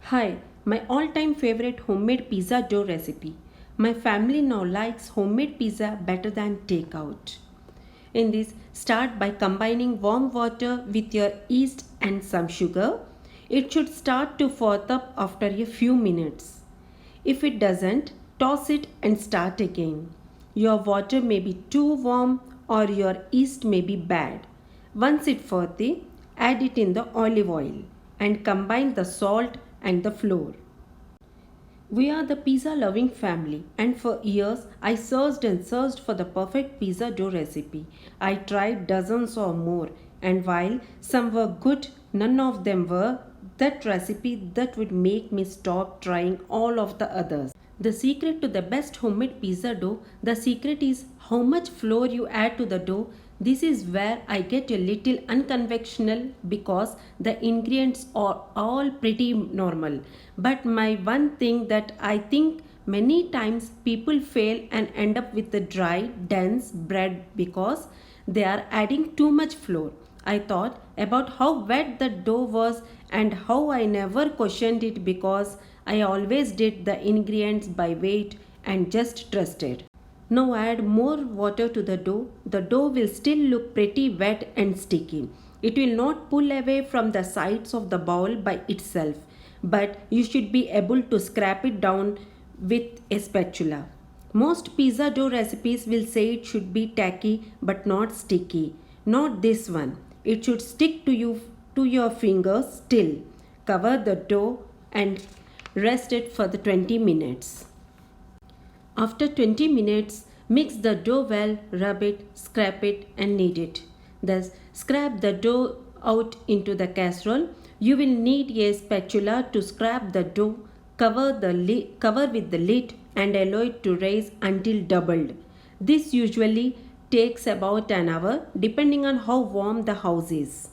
Hi, my all-time favorite homemade pizza dough recipe. My family now likes homemade pizza better than takeout. In this, start by combining warm water with your yeast and some sugar. It should start to froth up after a few minutes. If it doesn't, toss it and start again. Your water may be too warm or your yeast may be bad. Once it frothy, add it in the olive oil and combine the salt and the flour. We are the pizza loving family, and for years I searched and searched for the perfect pizza dough recipe. I tried dozens or more, and while some were good, none of them were that recipe that would make me stop trying all of the others. The secret to the best homemade pizza dough, the secret is how much flour you add to the dough. This is where I get a little unconventional because the ingredients are all pretty normal. But my one thing that I think many times people fail and end up with a dry, dense bread because they are adding too much flour. I thought about how wet the dough was and how I never questioned it because I always did the ingredients by weight and just trusted. Now add more water to the dough. The dough will still look pretty wet and sticky. It will not pull away from the sides of the bowl by itself, but you should be able to scrape it down with a spatula. Most pizza dough recipes will say it should be tacky but not sticky. Not this one. It should stick to your fingers still. Cover the dough and rest it for the 20 minutes. After 20 minutes, mix the dough well, rub it, scrape it and knead it. Thus, scrape the dough out into the casserole. You will need a spatula to scrape the dough. Cover with the lid and allow it to rise until doubled. This usually takes about an hour depending on how warm the house is.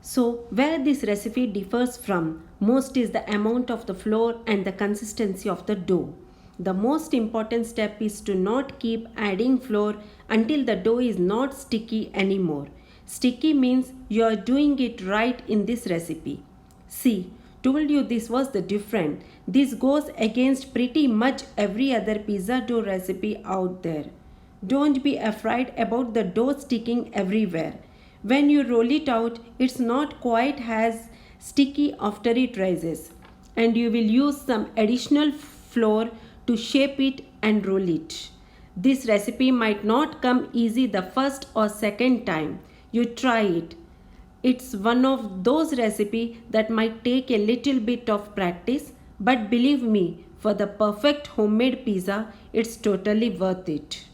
So, where this recipe differs from most is the amount of the flour and the consistency of the dough. The most important step is to not keep adding flour until the dough is not sticky anymore. Sticky means you are doing it right in this recipe. See, told you this was the different. This goes against pretty much every other pizza dough recipe out there. Don't be afraid about the dough sticking everywhere. When you roll it out, it's not quite as sticky after it rises, and you will use some additional flour to shape it and roll it. This recipe might not come easy the first or second time you try it. It's one of those recipes that might take a little bit of practice, but believe me, for the perfect homemade pizza, it's totally worth it.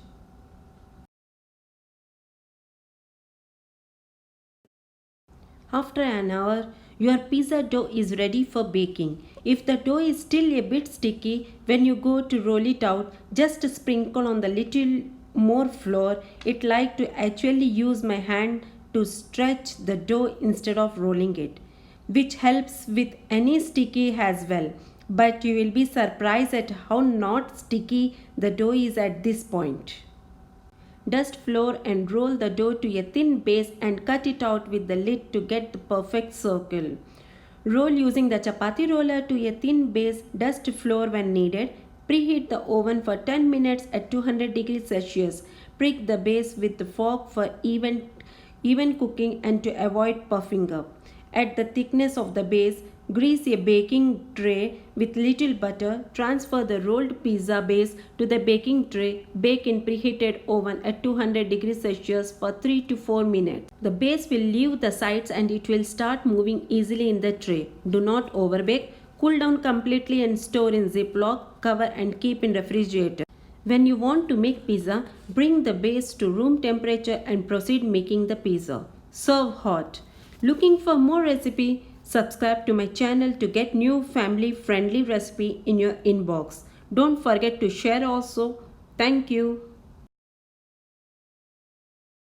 After an hour, your pizza dough is ready for baking. If the dough is still a bit sticky when you go to roll it out, just sprinkle on the little more flour. It like to actually use my hand to stretch the dough instead of rolling it, which helps with any sticky as well. But you will be surprised at how not sticky the dough is at this point. Dust flour and roll the dough to a thin base and cut it out with the lid to get the perfect circle. Roll using the chapati roller to a thin base, dust flour when needed. Preheat the oven for 10 minutes at 200 degrees Celsius. Prick the base with the fork for even cooking and to avoid puffing up. At the thickness of the base, grease a baking tray with little butter. Transfer the rolled pizza base to the baking tray. Bake in preheated oven at 200 degrees Celsius for 3 to 4 minutes. The base will leave the sides and it will start moving easily in the tray. Do not overbake. Cool down completely and store in Ziploc cover and keep in refrigerator. When you want to make pizza, bring the base to room temperature and proceed making the pizza. Serve hot. Looking for more recipe? Subscribe to my channel to get new family friendly recipe in your inbox. Don't forget to share also. Thank you.